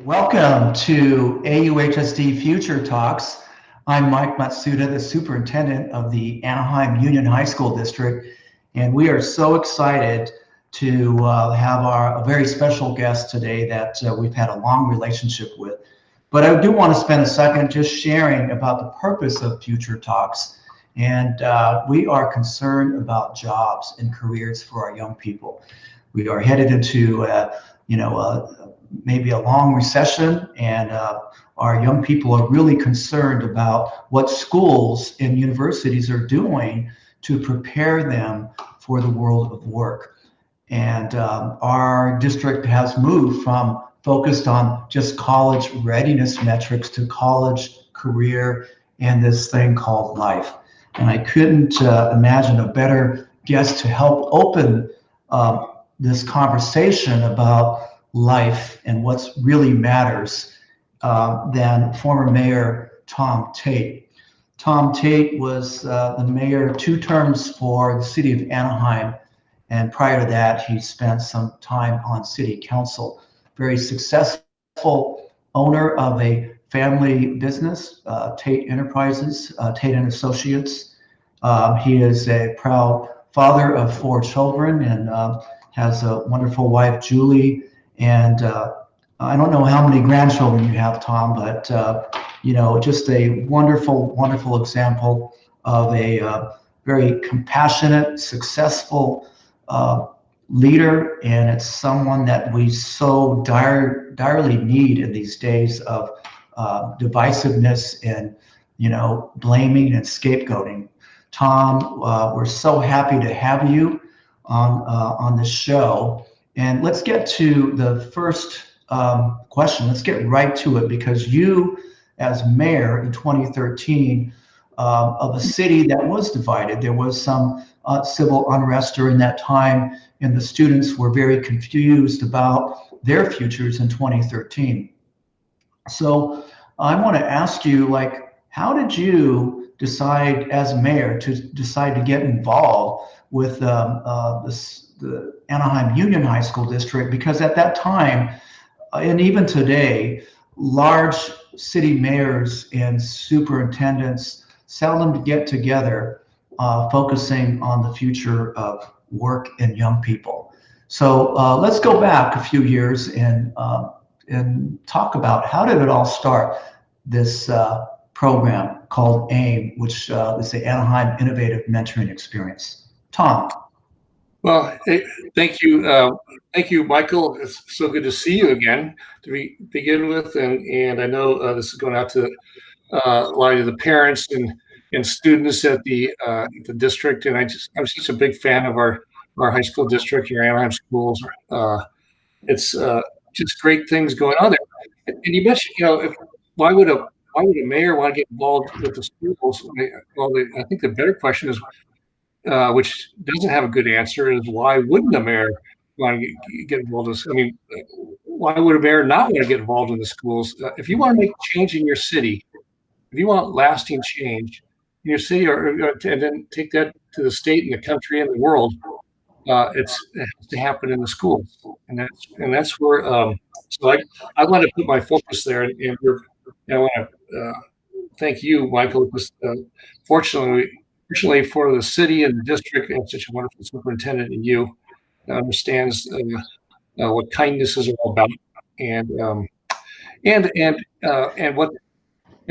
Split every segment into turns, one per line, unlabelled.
Welcome to AUHSD Future Talks. I'm Mike Matsuda, the Superintendent of the Anaheim Union High School District, and we are so excited to have a very special guest today that we've had a long relationship with. But I do want to spend a second just sharing about the purpose of Future Talks. And we are concerned about jobs and careers for our young people. We are headed into maybe a long recession, and our young people are really concerned about what schools and universities are doing to prepare them for the world of work. And our district has moved from focused on just college readiness metrics to college, career, and this thing called life. And I couldn't imagine a better guest to help open this conversation about life and what really matters than former Mayor Tom Tait. Tom Tait was the mayor 2 terms for the city of Anaheim, and prior to that, he spent some time on city council. Very successful owner of a family business, Tait Enterprises, Tait and Associates. He is a proud father of 4 children and has a wonderful wife, Julie. And I don't know how many grandchildren you have, Tom, but just a wonderful, wonderful example of a very compassionate, successful leader, and it's someone that we so direly need in these days of divisiveness and blaming and scapegoating. Tom, we're so happy to have you on this show. And let's get to the first question. Let's get right to it, because you, as mayor in 2013 of a city that was divided, there was some civil unrest during that time, and the students were very confused about their futures in 2013. So I want to ask you, how did you decide as mayor to get involved with the Anaheim Union High School District? Because at that time, and even today, large city mayors and superintendents seldom get together focusing on the future of work and young people. So let's go back a few years and talk about how did it all start, this program called AIME, which is the Anaheim Innovative Mentoring Experience. Tom.
Well, thank you, Michael. It's so good to see you again to begin with, and I know this is going out to a lot of the parents and students at the district, and I'm just a big fan of our high school district here, Anaheim schools. It's just great things going on there. And you mentioned, why would a mayor want to get involved with the schools? Well, I think the better question is, which doesn't have a good answer, is why wouldn't a mayor want to get involved in this? I mean, why would a mayor not want to get involved in the schools? If you want to make change in your city, if you want lasting change in your city, and then take that to the state and the country and the world, it has to happen in the schools, and that's where. So I want to put my focus there, and I want to thank you, Michael. Because fortunately for the city and the district, and such a wonderful superintendent in you that understands what kindness is all about, and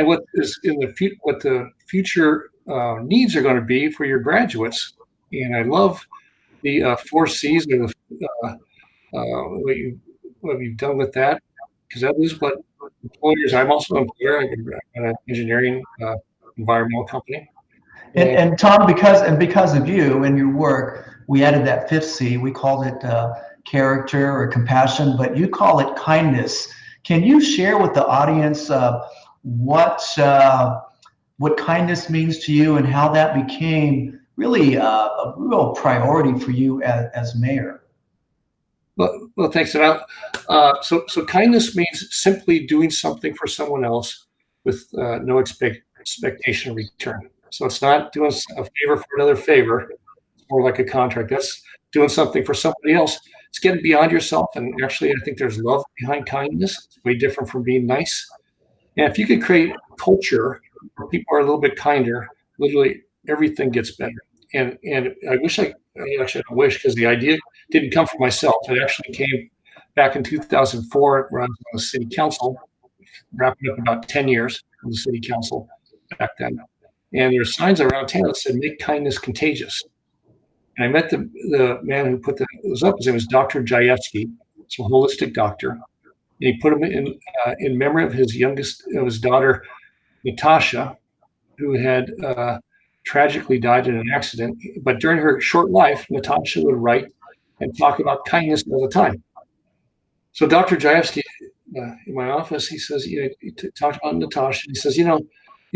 what is in what the future needs are going to be for your graduates. And I love the 4 C's of what you've done with that, because that is what employers. I'm also an employer. I'm an engineering environmental company.
And Tom, because of you and your work, we added that 5th C. We called it character or compassion, but you call it kindness. Can you share with the audience what kindness means to you and how that became really a real priority for you as mayor?
Well, thanks. So kindness means simply doing something for someone else with no expectation of return. So it's not doing a favor for another favor. It's more like a contract. That's doing something for somebody else it's getting beyond yourself. And actually, I think there's love behind kindness. It's way different from being nice. And if you could create a culture where people are a little bit kinder, literally everything gets better. And I wish actually I wish, because the idea didn't come from myself. It actually came back in 2004 when I was on the city council, wrapping up about 10 years on the city council back then. And there's signs around town that said, "Make kindness contagious." And I met the man who put those up. His name was Dr. Jayevsky. He's a holistic doctor. And he put them in memory of his daughter, Natasha, who had tragically died in an accident. But during her short life, Natasha would write and talk about kindness all the time. So Dr. Jayevsky, in my office, he says, he talked about Natasha. He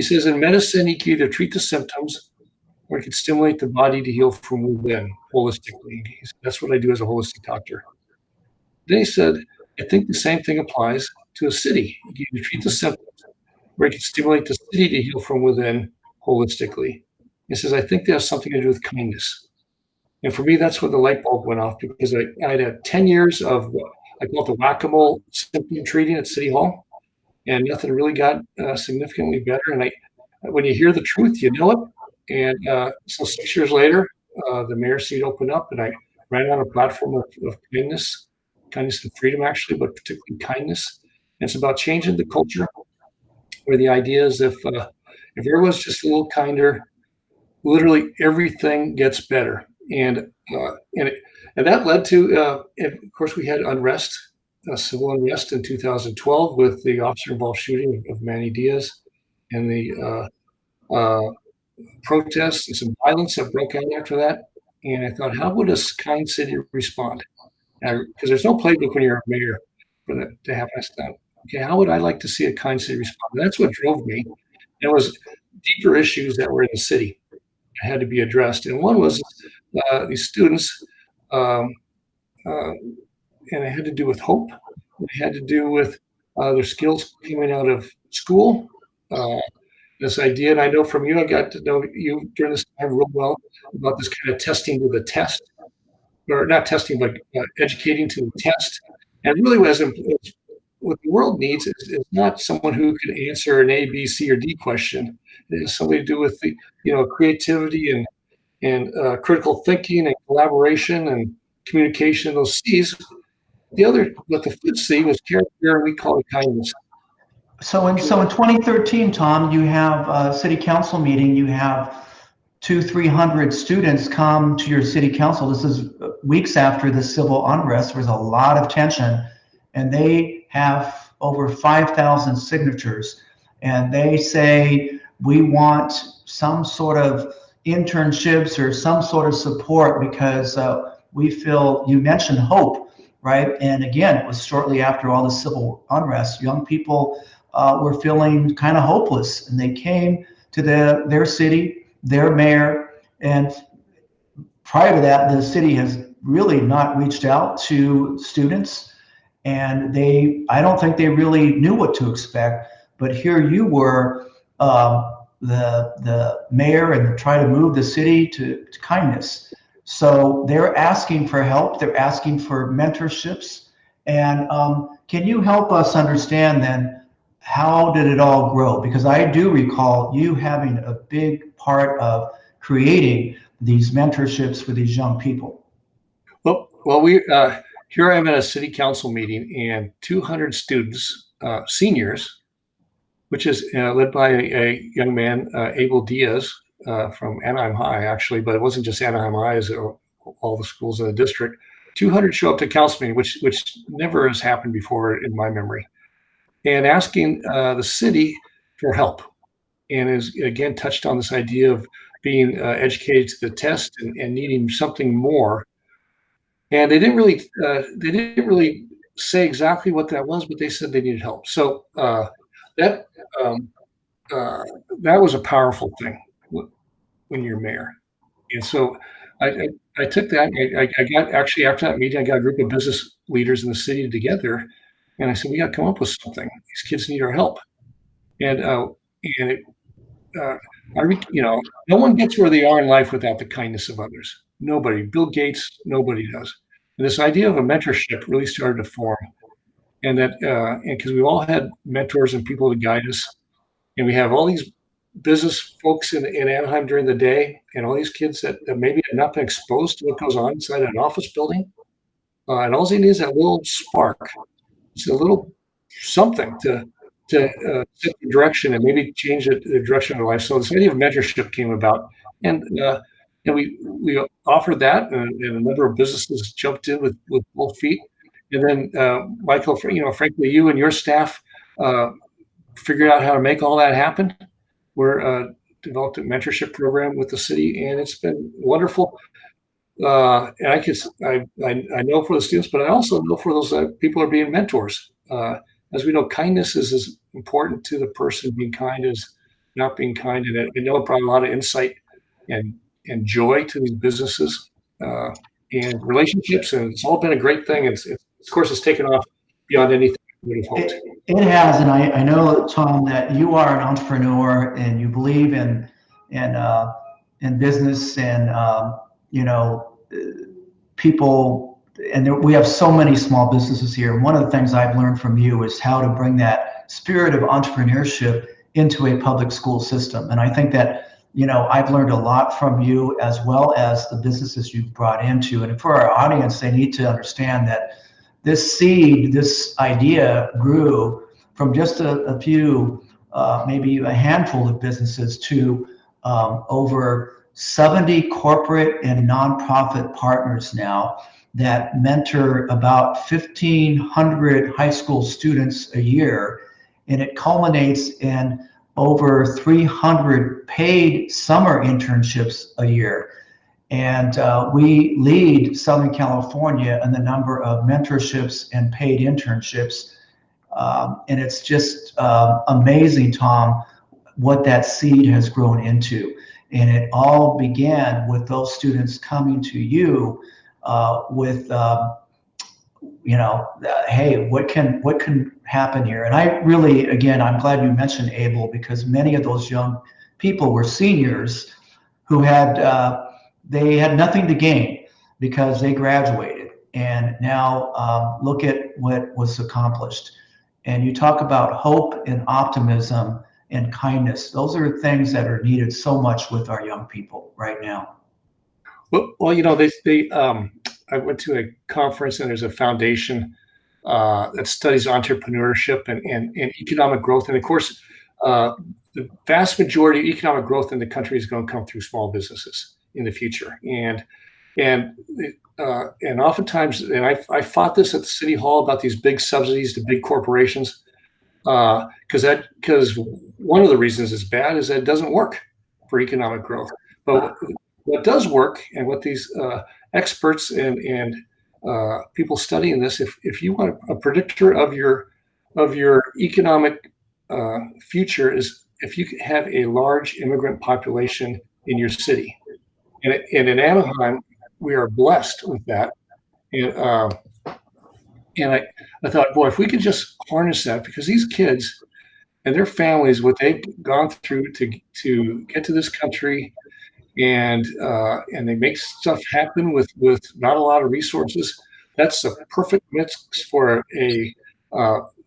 says, in medicine, you can either treat the symptoms or you can stimulate the body to heal from within holistically. That's what I do as a holistic doctor. Then he said, I think the same thing applies to a city. You can either treat the symptoms or you can stimulate the city to heal from within holistically. He says, I think that has something to do with kindness. And for me, that's when the light bulb went off, because I'd had 10 years of, I call it the whack-a-mole symptom treating at City Hall, and nothing really got significantly better. And when you hear the truth, you know it. And so 6 years later, the mayor's seat opened up, and I ran on a platform of kindness and freedom, actually, but particularly kindness. And it's about changing the culture, where the idea is if everyone's just a little kinder, literally everything gets better. And that led to, and of course, we had unrest, civil unrest in 2012 with the officer-involved shooting of Manny Diaz, and the protests and some violence that broke out after that. And I thought, how would a kind city respond? Because there's no playbook when you're a mayor for that to happen. I thought, okay, how would I like to see a kind city respond? And that's what drove me. It was deeper issues that were in the city that had to be addressed. And one was these students, and it had to do with hope. It had to do with their skills coming out of school. This idea, and I know from you, I got to know you during this time real well about this kind of testing to the test, or not testing, but educating to the test. And really, what the world needs is not someone who can answer an A, B, C, or D question. It has something to do with the creativity and critical thinking and collaboration and communication. Those C's. But the fifth C was character, and we call it kindness.
So in 2013, Tom, you have a city council meeting. You have 200-300 students come to your city council. This is weeks after the civil unrest. There was a lot of tension, and they have over 5,000 signatures. And they say, we want some sort of internships or some sort of support, because we feel, you mentioned hope, right? And again, it was shortly after all the civil unrest. Young people were feeling kind of hopeless, and they came to their city, their mayor. And prior to that, the city has really not reached out to students, and I don't think they really knew what to expect. But here you were, the mayor, and try to move the city to kindness. So they're asking for help. They're asking for mentorships. And can you help us understand then, how did it all grow? Because I do recall you having a big part of creating these mentorships for these young people.
Well, here I am at a city council meeting, and 200 students, seniors, which is led by a young man, Abel Diaz, from Anaheim High, actually, but it wasn't just Anaheim High, as all the schools in the district. 200 show up to council meeting, which never has happened before in my memory, and asking the city for help. And is again touched on this idea of being educated to the test and needing something more. And they didn't really say exactly what that was, but they said they needed help. So that was a powerful thing when you're mayor. And so I took that. I got, actually, after that meeting, I got a group of business leaders in the city together, and I said, we got to come up with something. These kids need our help. And no one gets where they are in life without the kindness of others. Nobody. Bill Gates, nobody does. And this idea of a mentorship really started to form. And that, and because we all had mentors and people to guide us, and we have all these business folks in Anaheim during the day, and all these kids that maybe have not been exposed to what goes on inside an office building. And all they need is that little spark, it's a little something to set the direction and maybe change the direction of their life. So this idea of mentorship came about, and we offered that, and a number of businesses jumped in with both feet. And then Michael, frankly, you and your staff figured out how to make all that happen. We're developed a mentorship program with the city, and it's been wonderful. And I know for the students, but I also know for those people who are being mentors. As we know, kindness is as important to the person being kind as not being kind. And I know it brought a lot of insight and joy to these businesses and relationships. And it's all been a great thing. Of course, it's taken off beyond anything we would have hoped.
It has. And I know, Tom, that you are an entrepreneur and you believe in business and, people, and we have so many small businesses here. And one of the things I've learned from you is how to bring that spirit of entrepreneurship into a public school system. And I think that, I've learned a lot from you as well as the businesses you've brought into. And for our audience, they need to understand that this seed, this idea grew from just a few, maybe a handful of businesses to over 70 corporate and nonprofit partners now that mentor about 1,500 high school students a year. And it culminates in over 300 paid summer internships a year. And we lead Southern California in the number of mentorships and paid internships. And it's just amazing, Tom, what that seed has grown into. And it all began with those students coming to you with, hey, what can happen here? And I really, again, I'm glad you mentioned ABLE, because many of those young people were seniors who had, they had nothing to gain because they graduated. And now look at what was accomplished. And you talk about hope and optimism and kindness. Those are things that are needed so much with our young people right now.
Well, I went to a conference, and there's a foundation that studies entrepreneurship and economic growth. And of course, the vast majority of economic growth in the country is going to come through small businesses in the future. And oftentimes, and I fought this at the city hall about these big subsidies to big corporations. Because one of the reasons it's bad is that it doesn't work for economic growth. But what does work, and what these experts and people studying this, if you want a predictor of your economic future, is if you have a large immigrant population in your city. And in Anaheim, we are blessed with that. And I thought, boy, if we could just harness that, because these kids and their families, what they've gone through to get to this country, and they make stuff happen with not a lot of resources. That's a perfect mix for a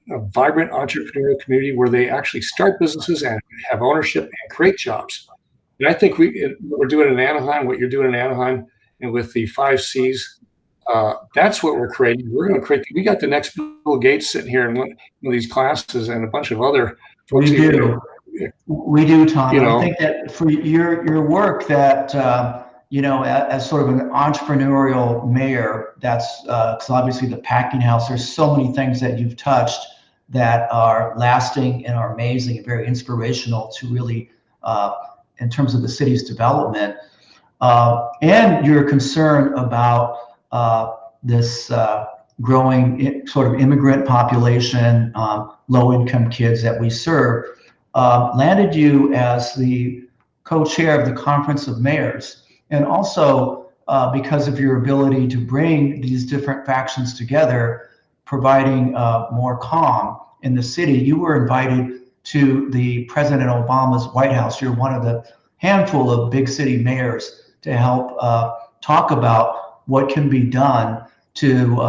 vibrant entrepreneurial community where they actually start businesses and have ownership and create jobs. And I think what we're doing in Anaheim, what you're doing in Anaheim, and with the 5 C's. That's what we're creating. We're going to create. We got the next Bill Gates sitting here in one of these classes, and a bunch of other folks.
We do, Tom. I think that for your work, that as sort of an entrepreneurial mayor, that's because obviously the packing house. There's so many things that you've touched that are lasting and are amazing and very inspirational to really, in terms of the city's development, and your concern about this growing sort of immigrant population, low-income kids that we serve, landed you as the co-chair of the Conference of Mayors. And also because of your ability to bring these different factions together, providing more calm in the city, you were invited to the President Obama's White House. You're one of the handful of big city mayors to help talk about what can be done to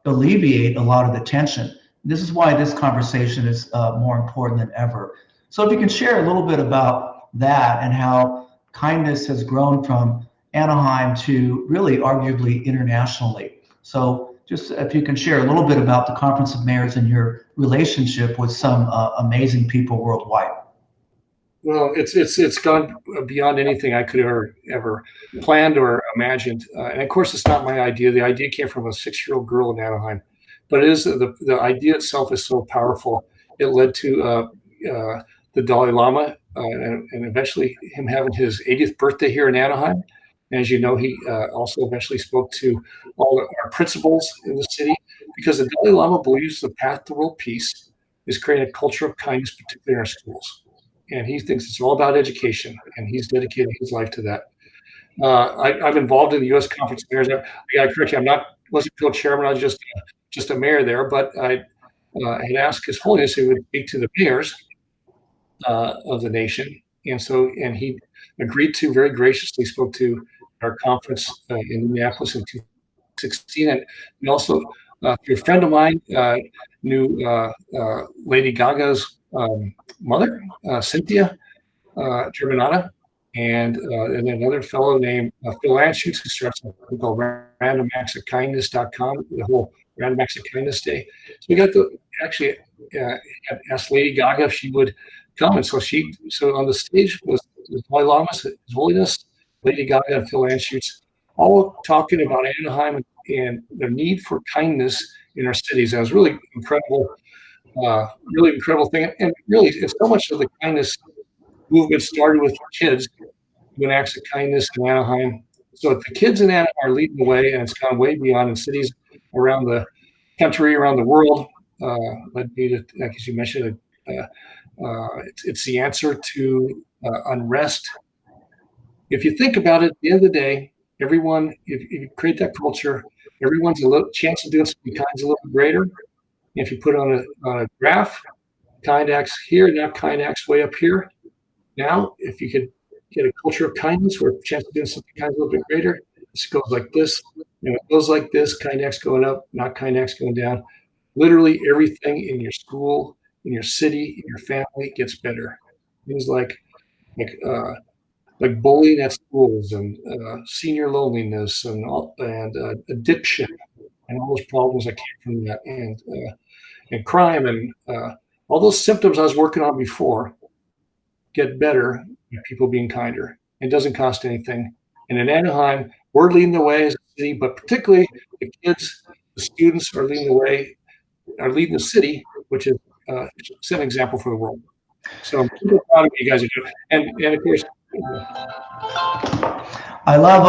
alleviate a lot of the tension. This is why this conversation is more important than ever. So if you can share a little bit about that and how kindness has grown from Anaheim to really arguably internationally. So just if you can share a little bit about the Conference of Mayors and your relationship with some amazing people worldwide.
Well, it's gone beyond anything I could ever planned or imagined. And of course, it's not my idea. The idea came from a 6-year-old girl in Anaheim, but it is the idea itself is so powerful. It led to the Dalai Lama and eventually him having his 80th birthday here in Anaheim. And as you know, he also eventually spoke to all our principals in the city, because the Dalai Lama believes the path to world peace is creating a culture of kindness, particularly in our schools. And he thinks it's all about education, and he's dedicated his life to that. I'm involved in the U.S. Conference of Mayors. I got to correct you, wasn't co-chairman. I was just a mayor there, but I had asked His Holiness who would speak to the mayors of the nation, and he agreed to, very graciously spoke to our conference in Minneapolis in 2016, and also through a friend of mine knew Lady Gaga's mother, Cynthia Germanata, and another fellow named Phil Anschutz, who starts something called randomactsofkindness.com, the whole Random Acts of Kindness Day. So we got to actually ask Lady Gaga if she would come, and so on the stage was the Dalai Lama, His Holiness, Lady Gaga, and Phil Anschutz, all talking about Anaheim and the need for kindness in our cities. And it was really incredible thing. And really, it's so much of the kindness movement started with kids doing acts of kindness in Anaheim. So if the kids in Anaheim are leading the way, and it's gone way beyond in cities around the country, around the world, led me to, like as you mentioned, it's the answer to unrest. If you think about it, at the end of the day, everyone, if you create that culture, everyone's a little chance of doing something kind is a little greater. If you put on a graph, kind acts here, now kind acts way up here. Now, if you could get a culture of kindness where the chance of doing something kind is a little bit greater, this goes like this, it goes like this, kind acts going up, not kind acts going down. Literally everything in your school, in your city, in your family gets better. Things like bullying at schools and senior loneliness and addiction and all those problems that came from that, and crime and all those symptoms I was working on before get better with people being kinder. It doesn't cost anything. And in Anaheim, we're leading the way as a city, but particularly the kids, the students are leading the way, are leading the city, which is set an example for the world. So I'm super proud of what you guys are doing. And of course,
I love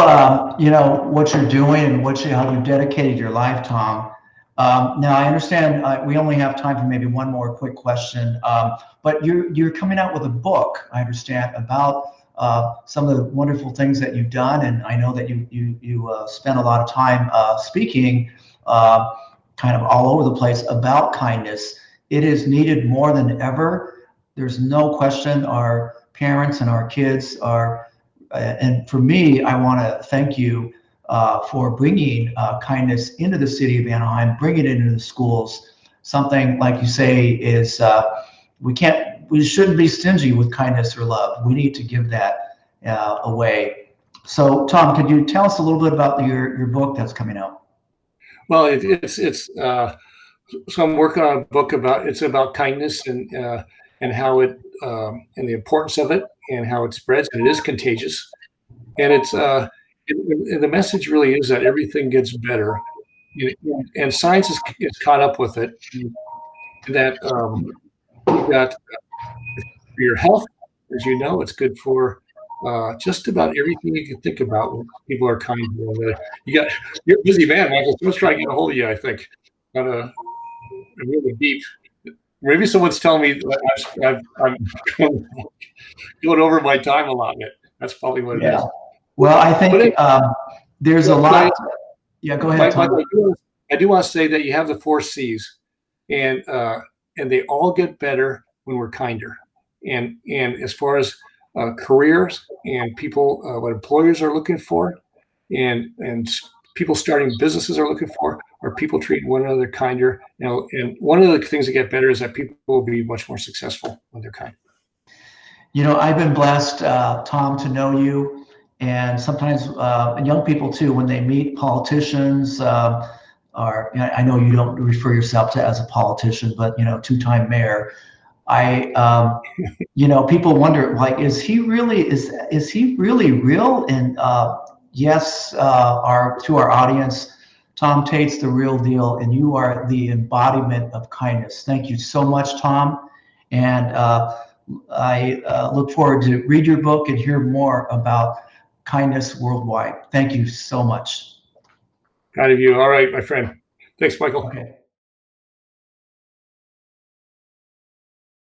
what you're doing and how you dedicated your life, Tom. Now I understand we only have time for maybe one more quick question, but you're coming out with a book, I understand, about some of the wonderful things that you've done, and I know that you spent a lot of time speaking kind of all over the place about kindness. It is needed more than ever. There's no question our parents and our kids are, and for me, I want to thank you for bringing kindness into the city of Anaheim, bringing it into the schools. Something like you say is we shouldn't be stingy with kindness or love. We need to give that away. So, Tom, could you tell us a little bit about your book that's coming out?
Well, so I'm working on a book about kindness and how it and the importance of it and how it spreads, and it is contagious. And and the message really is that everything gets better, and science is caught up with it. That for your health, as you know, it's good for just about everything you can think about when people are kind. You're a busy man, Michael. So let's try to get a hold of you. I think on a really deep. Maybe someone's telling me I'm going over my time allotment. That's probably what it is.
Well, I think there's a lot. Yeah, go ahead, Tom.
I do want to say that you have the 4 C's, and they all get better when we're kinder. And as far as careers and people, what employers are looking for, and people starting businesses are looking for, are people treating one another kinder. And one of the things that get better is that people will be much more successful when they're kind.
I've been blessed, Tom, to know you, and sometimes young people too, when they meet politicians, or I know you don't refer yourself to as a politician, but two-time mayor. People wonder, like, is he really real? And yes, to our audience, Tom Tait's the real deal, and you are the embodiment of kindness. Thank you so much, Tom, and I look forward to read your book and hear more about kindness worldwide. Thank you so much.
Kind of you. All right, my friend. Thanks, Michael.
Okay.